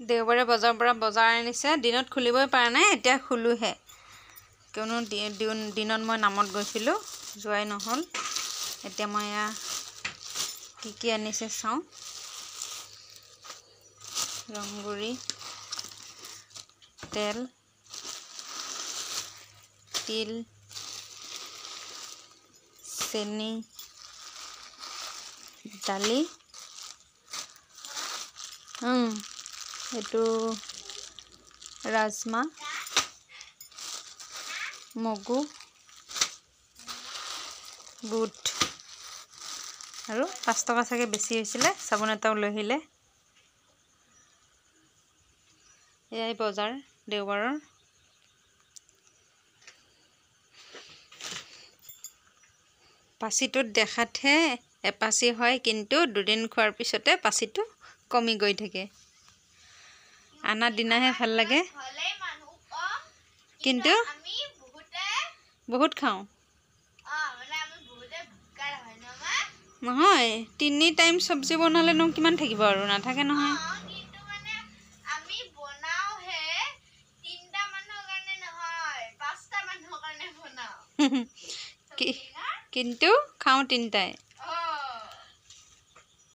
দেওবাৰে বজাৰৰ পৰা বজাৰ আনিছে দিনত খুলিবই পৰা নাই এতিয়া খুলোহে কিয়নো দিনত মই নামত গৈছিলোঁ যোৱাই নহ'ল এতিয়া মই এয়া কি আনিছে চাওঁ ৰংগুৰি তেল তিল চেনি দালি এইটো ৰাজমা মগু বুট আৰু 5 টকা চাগে বেছি হৈছিলে চাবোন এটাও লৈ আহিলে এয়াই বজাৰ দেওবাৰৰ পাচিটোত দেখাতহে এপাচি হয় কিন্তু দুদিন খোৱাৰ পিছতে পাচিটো কমি গৈ থাকে আনা দিনাহে ভাল লাগে কিন্তু বহুত খাওঁ নহয় 3 টাইম সবজি বনালেনো কিমান থাকিব আৰু নাথাকে নহয় কিন্তু খাওঁ 3টাই